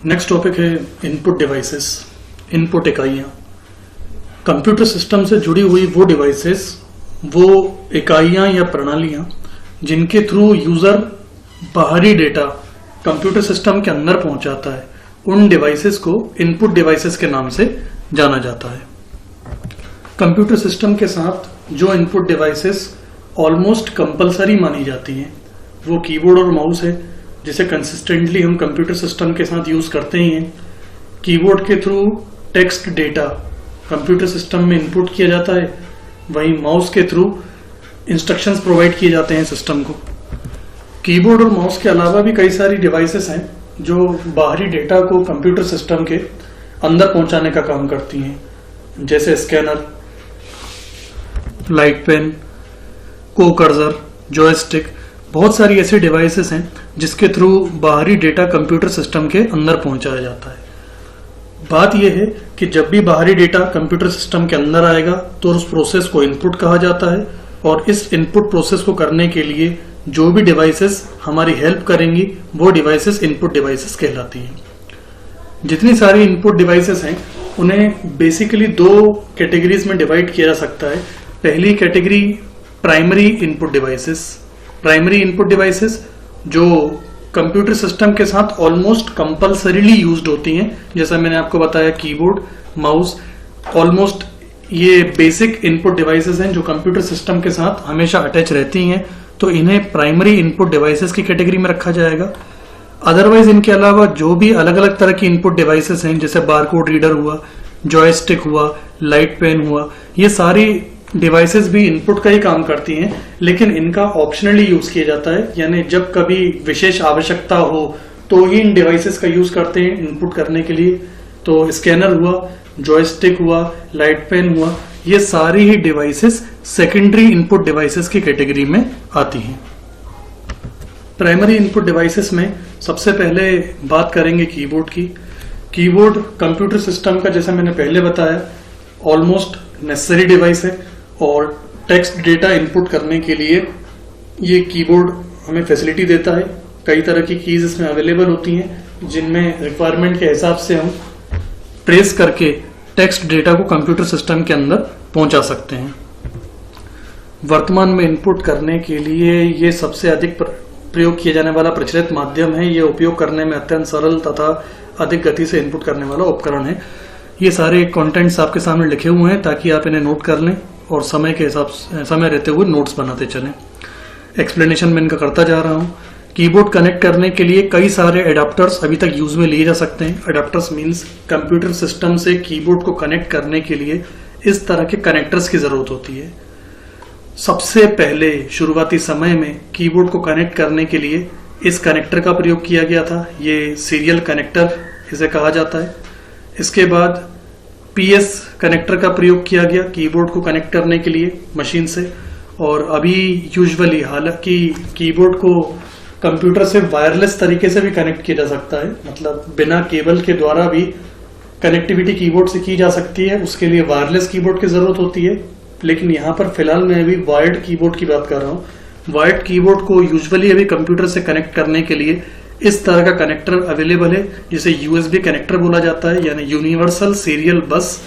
Next topic है input devices, input इकाइयाँ। Computer system से जुड़ी हुई वो डिवाइसेस, वो इकाइयाँ या प्रणालियाँ जिनके थ्रू यूजर बाहरी डेटा कंप्यूटर सिस्टम के अंदर पहुंचाता है, उन डिवाइसेस को इनपुट डिवाइसेस के नाम से जाना जाता है। कंप्यूटर सिस्टम के साथ जो इनपुट डिवाइसेस ऑलमोस्ट कंपलसरी मानी जाती हैं वो कीबोर्ड और माउस है, जिसे कंसिस्टेंटली हम कंप्यूटर सिस्टम के साथ यूज करते ही हैं। कीबोर्ड के through text data computer system में इनपुट किया जाता है, वहीं माउस के थ्रू इंस्ट्रक्शंस प्रोवाइड किए जाते हैं सिस्टम को। कीबोर्ड और माउस के अलावा भी कई सारी डिवाइसेस हैं जो बाहरी डेटा को कंप्यूटर सिस्टम के अंदर पहुंचाने का काम करती हैं, जैसे स्कैनर, लाइट पेन, को कर्सर, जॉयस्टिक। बहुत सारी ऐसी डिवाइसेस हैं जिसके थ्रू बाहरी डेटा कंप्यूटर सिस्टम के अंदर पहुंचाया जाता है। बात यह है कि जब भी बाहरी डेटा कंप्यूटर सिस्टम के अंदर आएगा तो उस प्रोसेस को इनपुट कहा जाता है, और इस इनपुट प्रोसेस को करने के लिए जो भी डिवाइसेस हमारी हेल्प करेंगी वो डिवाइसेस इनपुट डिवाइसेस कहलाती हैं। जितनी सारी इनपुट डिवाइसेस हैं उन्हें बेसिकली दो कैटेगरीज में डिवाइड किया जा सकता है। पहली category primary input devices. Primary input devices जो कंप्यूटर सिस्टम के साथ ऑलमोस्ट कंपल्सरीली यूज्ड होती हैं, जैसा मैंने आपको बताया कीबोर्ड, माउस, ऑलमोस्ट ये बेसिक इनपुट डिवाइसेस हैं जो कंप्यूटर सिस्टम के साथ हमेशा अटैच रहती हैं, तो इन्हें प्राइमरी इनपुट डिवाइसेस की कैटेगरी में रखा जाएगा। अदरवाइज इनके अलावा जो भी अलग अलग तरह की इनपुट डिवाइसेस हैं, जैसे बारकोड रीडर हुआ, जॉयस्टिक हुआ, लाइट पेन हुआ, ये सारी डिवाइसेस भी इनपुट का ही काम करती हैं, लेकिन इनका ऑप्शनली यूज किया जाता है, यानी जब कभी विशेष आवश्यकता हो तो ही इन डिवाइसेस का यूज करते हैं इनपुट करने के लिए। तो स्कैनर हुआ, जॉयस्टिक हुआ, लाइट पेन हुआ, ये सारी ही डिवाइसेस सेकेंडरी इनपुट डिवाइसेस की कैटेगरी में आती हैं। प्राइमरी इनपुट डिवाइसेस में सबसे पहले बात करेंगे कीबोर्ड की। कीबोर्ड कंप्यूटर सिस्टम का, जैसा मैंने पहले बताया, ऑलमोस्ट नेसेसरी डिवाइस है, और टेक्स्ट डेटा इनपुट करने के लिए ये कीबोर्ड हमें फैसिलिटी देता है। कई तरह की कीज इसमें अवेलेबल होती हैं जिनमें रिक्वायरमेंट के हिसाब से हम प्रेस करके टेक्स्ट डेटा को कंप्यूटर सिस्टम के अंदर पहुंचा सकते हैं। वर्तमान में इनपुट करने के लिए ये सबसे अधिक प्रयोग किया जाने वाला प्रचलित माध्यम है। ये उपयोग करने में अत्यंत सरल तथा अधिक गति से इनपुट करने वाला उपकरण है। ये सारे कंटेंट्स आपके सामने लिखे हुए हैं ताकि आप इन्हें नोट कर लें और समय के हिसाब से, समय रहते हुए नोट्स बनाते चलें। एक्सप्लेनेशन मैं इनका करता जा रहा हूँ। कीबोर्ड कनेक्ट करने के लिए कई सारे एडाप्टर्स अभी तक यूज में लिए जा सकते हैं। एडाप्टर्स मीन्स कंप्यूटर सिस्टम से कीबोर्ड को कनेक्ट करने के लिए इस तरह के कनेक्टर्स की जरूरत होती है। सबसे पहले शुरुआती समय में कीबोर्ड को कनेक्ट करने के लिए इस कनेक्टर का प्रयोग किया गया था। ये सीरियल कनेक्टर इसे कहा जाता है। इसके बाद PS कनेक्टर का प्रयोग किया गया कीबोर्ड को कनेक्ट करने के लिए मशीन से। और अभी यूजुअली, हालांकि कीबोर्ड को कंप्यूटर से वायरलेस तरीके से भी कनेक्ट किया जा सकता है, मतलब बिना केबल के द्वारा भी कनेक्टिविटी कीबोर्ड से की जा सकती है। उसके लिए वायरलेस कीबोर्ड की जरूरत होती है, लेकिन यहाँ पर फिलहाल मैं अभी वायर्ड कीबोर्ड की बात कर रहा हूँ। वायर्ड कीबोर्ड को यूजुअली अभी कंप्यूटर से कनेक्ट करने के लिए इस तरह का कनेक्टर अवेलेबल है, जिसे USB कनेक्टर बोला जाता है, यानी यूनिवर्सल सीरियल बस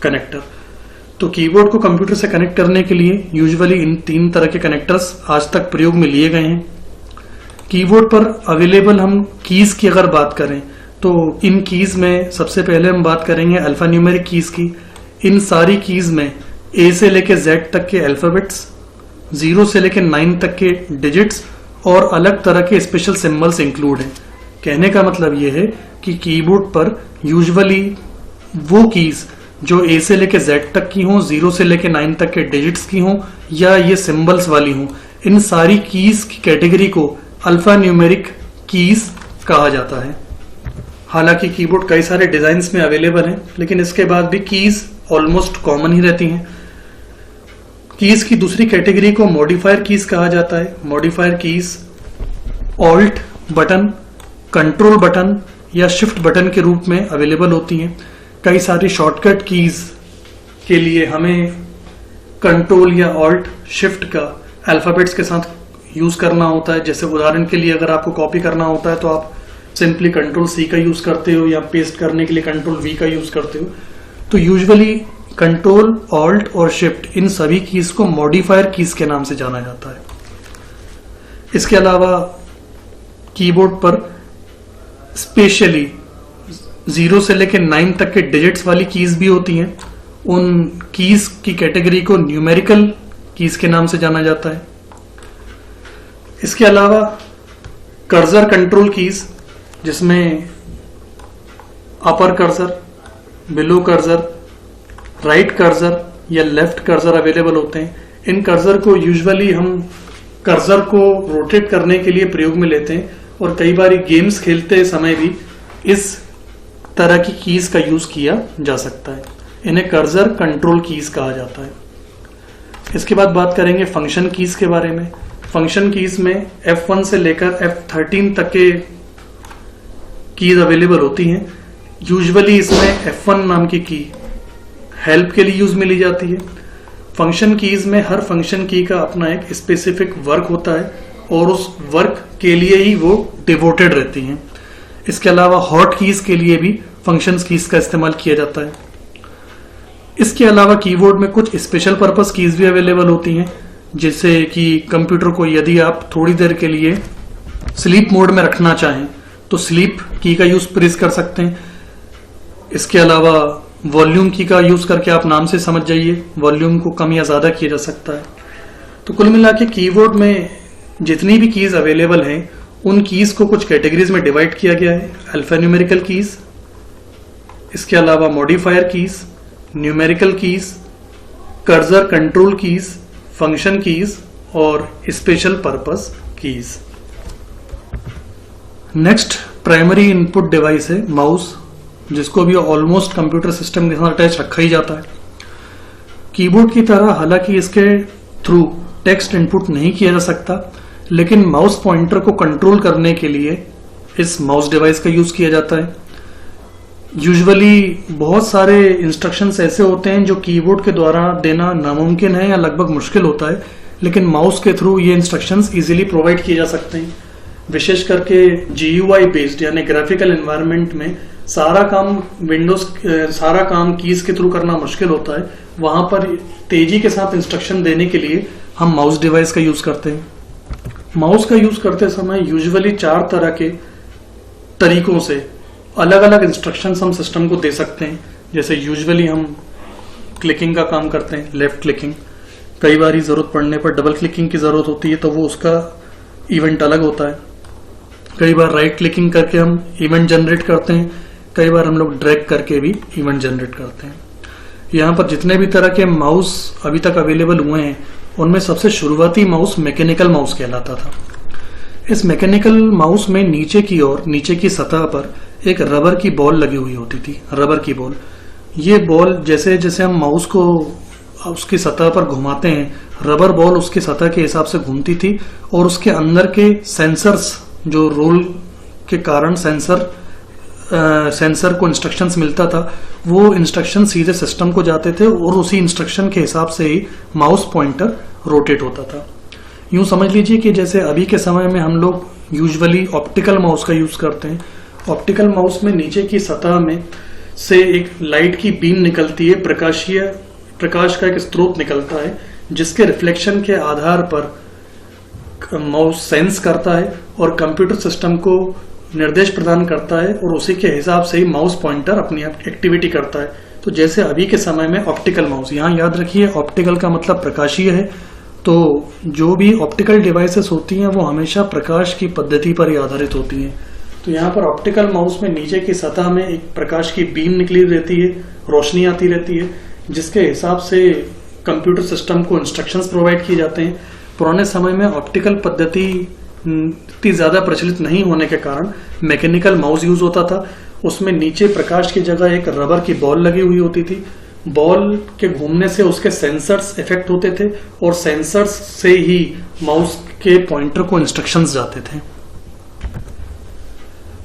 कनेक्टर। तो कीबोर्ड को कंप्यूटर से कनेक्ट करने के लिए यूजुअली इन 3 तरह के कनेक्टर्स आज तक प्रयोग में लिए गए हैं। कीबोर्ड पर अवेलेबल हम कीज की अगर बात करें तो इन कीज में सबसे पहले हम बात करेंगे अल्फा न्यूमेरिक कीज की। इन सारी कीज में A से लेके Z तक के अल्फाबेट्स, 0 से लेके 9 तक के डिजिट्स और अलग तरह के स्पेशल सिंबल्स इंक्लूड हैं। कहने का मतलब यह है कि कीबोर्ड पर यूजुअली वो कीज जो A से लेके Z तक की हों, 0 से लेके 9 तक के डिजिट्स की हों, या ये सिंबल्स वाली हों, इन सारी कीज की कैटेगरी को अल्फा न्यूमेरिक कीज कहा जाता है। हालांकि कीबोर्ड कई सारे डिजाइन्स में अवेलेबल हैं, लेकिन इसके बाद भी कीज ऑलमोस्ट कॉमन ही रहती हैं। कीज की दूसरी कैटेगरी को मॉडिफायर कीज कहा जाता है। Modifier keys alt button, control button या शिफ्ट बटन के रूप में अवेलेबल होती हैं। कई सारी शॉर्टकट कीज के लिए हमें कंट्रोल या ऑल्ट शिफ्ट का अल्फाबेट्स के साथ यूज करना होता है। जैसे उदाहरण के लिए अगर आपको कॉपी करना होता है तो आप सिंपली कंट्रोल सी का यूज करते हो या पेस्ट करने के लिए कंट्रोल वी का यूज करते हो, तो यूजुअली कंट्रोल, ऑल्ट और शिफ्ट इन सभी कीज को मॉडिफायर कीज के नाम से जाना जाता है। इसके अलावा कीबोर्ड पर स्पेशली 0 से लेकर 9 तक के डिजिट्स वाली कीज भी होती हैं। उन कीज की कैटेगरी को न्यूमेरिकल कीज के नाम से जाना जाता है। इसके अलावा कर्सर कंट्रोल कीज, जिसमें upper cursor, below cursor, right cursor या लेफ्ट कर्सर अवेलेबल होते हैं। इन कर्सर को यूजुअली हम कर्सर को रोटेट करने के लिए प्रयोग में लेते हैं और कई बार गेम्स खेलते समय भी इस तरह की कीज का यूज किया जा सकता है। इन्हें कर्सर कंट्रोल कीज कहा जाता है। इसके बाद बात करेंगे फंक्शन कीज के बारे में। फंक्शन कीज में F1 से लेकर F13 तक के कीज अवेलेबल होती हैं। यूजुअली इसमें F1 नाम की की हेल्प के लिए यूज में ली जाती है। फंक्शन कीज में हर फंक्शन की का अपना एक स्पेसिफिक वर्क होता है और उस वर्क के लिए ही वो डिवोटेड रहती हैं। इसके अलावा हॉट कीज के लिए भी फंक्शन कीज का इस्तेमाल किया जाता है। इसके अलावा कीबोर्ड में कुछ स्पेशल पर्पस कीज भी अवेलेबल होती हैं, जैसे कि कंप्यूटर को यदि आप थोड़ी देर के लिए स्लीप मोड में रखना चाहें तो स्लीप की का यूज प्रेस कर सकते हैं। इसके अलावा वॉल्यूम की का यूज करके आप नाम से समझ जाइए, वॉल्यूम को कम या ज्यादा किया जा सकता है। तो कुल मिला के कीबोर्ड में जितनी भी कीज अवेलेबल हैं उन कीज को कुछ कैटेगरीज में डिवाइड किया गया है। अल्फान्यूमेरिकल कीज, इसके अलावा modifier keys, numerical keys, cursor control keys, function keys और special purpose keys. Next primary input device है माउस, जिसको भी ऑलमोस्ट कंप्यूटर सिस्टम के साथ अटैच रखा ही जाता है। कीबोर्ड की तरह हालांकि इसके थ्रू टेक्स्ट इनपुट नहीं किया जा सकता, लेकिन माउस पॉइंटर को कंट्रोल करने के लिए इस माउस डिवाइस का यूज किया जाता है। यूजुअली बहुत सारे इंस्ट्रक्शंस ऐसे होते हैं जो कीबोर्ड के द्वारा देना नामुमकिन है या लगभग मुश्किल होता है, लेकिन माउस के थ्रू ये इंस्ट्रक्शंस इजीली प्रोवाइड किए जा सकते हैं। विशेष करके GUI बेस्ड यानी ग्राफिकल एनवायरनमेंट में सारा काम कीज के थ्रू करना मुश्किल होता है। वहां पर तेजी के साथ इंस्ट्रक्शन देने के लिए हम माउस डिवाइस का यूज करते हैं। माउस का यूज करते समय यूजुअली 4 तरह के तरीकों से अलग अलग इंस्ट्रक्शंस हम सिस्टम को दे सकते हैं। जैसे यूजुअली हम क्लिकिंग का काम करते हैं, लेफ्ट क्लिकिंग। कई बार ही जरूरत पड़ने पर डबल क्लिकिंग की जरूरत होती है, तो वो उसका इवेंट अलग होता है। कई बार राइट क्लिकिंग करके हम इवेंट जनरेट करते हैं, कई बार हम लोग ड्रैग करके भी इवेंट जनरेट करते हैं। यहाँ पर जितने भी तरह के माउस अभी तक अवेलेबल हुए हैं उनमें सबसे शुरुआती माउस मैकेनिकल माउस कहलाता था। इस मैकेनिकल माउस में नीचे की ओर, नीचे की सतह पर एक रबर की बॉल लगी हुई होती थी, रबर की बॉल। ये बॉल जैसे जैसे हम माउस को उसकी सतह पर घुमाते हैं, रबर बॉल उसकी सतह के हिसाब से घूमती थी और उसके अंदर के सेंसर्स, जो रोल के कारण सेंसर को इंस्ट्रक्शंस मिलता था, वो इंस्ट्रक्शन सीधे सिस्टम को जाते थे और उसी इंस्ट्रक्शन के हिसाब से ही माउस पॉइंटर रोटेट होता था। यूं समझ लीजिए कि जैसे अभी के समय में हम लोग यूजुअली ऑप्टिकल माउस का यूज करते हैं। ऑप्टिकल माउस में नीचे की सतह में से एक लाइट की बीम निकलती है, प्रकाश का एक स्रोत निकलता है, जिसके रिफ्लेक्शन के आधार पर माउस सेंस करता है और कंप्यूटर सिस्टम को निर्देश प्रदान करता है और उसी के हिसाब से ही माउस पॉइंटर अपनी एक्टिविटी करता है। तो जैसे अभी के समय में ऑप्टिकल माउस, यहाँ याद रखिए ऑप्टिकल का मतलब प्रकाशीय है, तो जो भी ऑप्टिकल डिवाइसेस होती हैं वो हमेशा प्रकाश की पद्धति पर ही आधारित होती हैं। तो यहाँ पर ऑप्टिकल माउस में नीचे की सतह में एक प्रकाश की बीम निकली रहती है, रोशनी आती रहती है, जिसके हिसाब से कंप्यूटर सिस्टम को इंस्ट्रक्शंस प्रोवाइड किए जाते हैं। पुराने समय में ऑप्टिकल पद्धति इतनी ज्यादा प्रचलित नहीं होने के कारण मैकेनिकल माउस यूज होता था। उसमें नीचे प्रकाश की जगह एक रबर की बॉल लगी हुई होती थी। बॉल के घूमने से उसके सेंसर्स इफेक्ट होते थे और सेंसर्स से ही माउस के पॉइंटर को इंस्ट्रक्शंस जाते थे।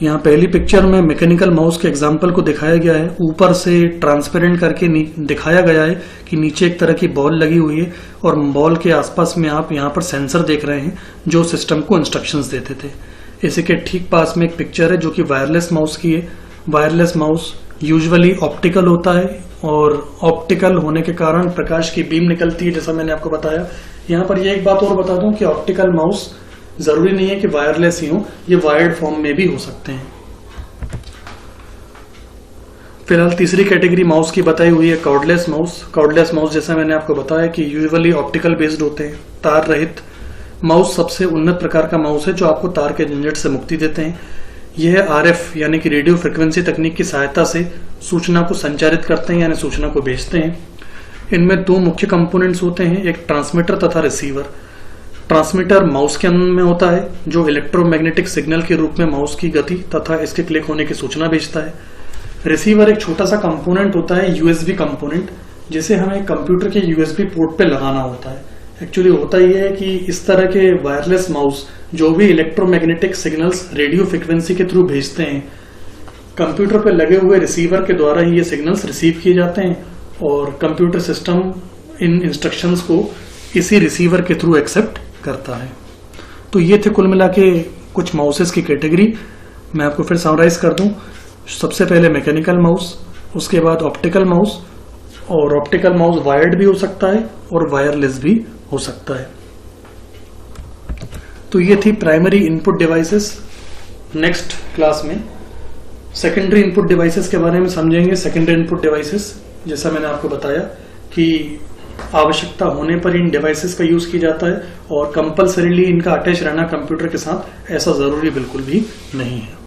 यहाँ पहली पिक्चर में मैकेनिकल माउस के एग्जाम्पल को दिखाया गया है। ऊपर से ट्रांसपेरेंट करके दिखाया गया है कि नीचे एक तरह की बॉल लगी हुई है और बॉल के आसपास में आप यहाँ पर सेंसर देख रहे हैं जो सिस्टम को इंस्ट्रक्शंस देते थे। इसी के ठीक पास में एक पिक्चर है जो कि वायरलेस माउस की है। वायरलेस माउस यूजुअली ऑप्टिकल होता है और ऑप्टिकल होने के कारण प्रकाश की बीम निकलती है, जैसा मैंने आपको बताया। यहाँ पर ये एक बात और बता दूं कि ऑप्टिकल माउस जरूरी नहीं है कि वायरलेस ही हो, ये वायर्ड फॉर्म में भी हो सकते हैं। फिलहाल तीसरी कैटेगरी माउस की बताई हुई है कॉर्डलेस माउस। कॉर्डलेस माउस जैसा मैंने आपको बताया कि यूजुअली ऑप्टिकल बेस्ड होते हैं, तार रहित। माउस सबसे उन्नत प्रकार का माउस है जो आपको तार के झंझट से मुक्ति देते हैं। यह आरएफ यानी कि रेडियो फ्रिक्वेंसी तकनीक की सहायता से सूचना को संचारित करते हैं यानी सूचना को भेजते हैं। इनमें दो मुख्य कंपोनेंट्स होते हैं, एक ट्रांसमीटर तथा रिसीवर। ट्रांसमीटर माउस के अंदर में होता है जो इलेक्ट्रोमैग्नेटिक सिग्नल के रूप में माउस की गति तथा इसके क्लिक होने की सूचना भेजता है। रिसीवर एक छोटा सा कंपोनेंट होता है, यूएसबी कंपोनेंट, जिसे हमें कंप्यूटर के यूएसबी पोर्ट पे लगाना होता है। एक्चुअली होता यह है कि इस तरह के वायरलेस माउस जो भी इलेक्ट्रोमैग्नेटिक सिग्नल्स रेडियो फ्रिक्वेंसी के थ्रू भेजते हैं, कंप्यूटर पे लगे हुए रिसीवर के द्वारा ही ये सिग्नल्स रिसीव किए जाते हैं और कंप्यूटर सिस्टम इन इंस्ट्रक्शंस को इसी रिसीवर के थ्रू एक्सेप्ट करता है। तो ये थे कुल मिला के कुछ माउसेस की कैटेगरी। मैं आपको फिर समराइज कर दूं। सबसे पहले मैकेनिकल माउस, उसके बाद ऑप्टिकल माउस, और ऑप्टिकल माउस वायर्ड भी हो सकता है और वायरलेस भी हो सकता है। तो ये थी primary input devices. Next class में सेकेंडरी इनपुट डिवाइसेस के बारे में समझेंगे। सेकेंडरी इनपुट डिवाइसेस जैसा मैंने आपको बताया कि आवश्यकता होने पर इन डिवाइसेस का यूज किया जाता है और कंपल्सरीली इनका अटैच रहना कंप्यूटर के साथ ऐसा जरूरी बिल्कुल भी नहीं है।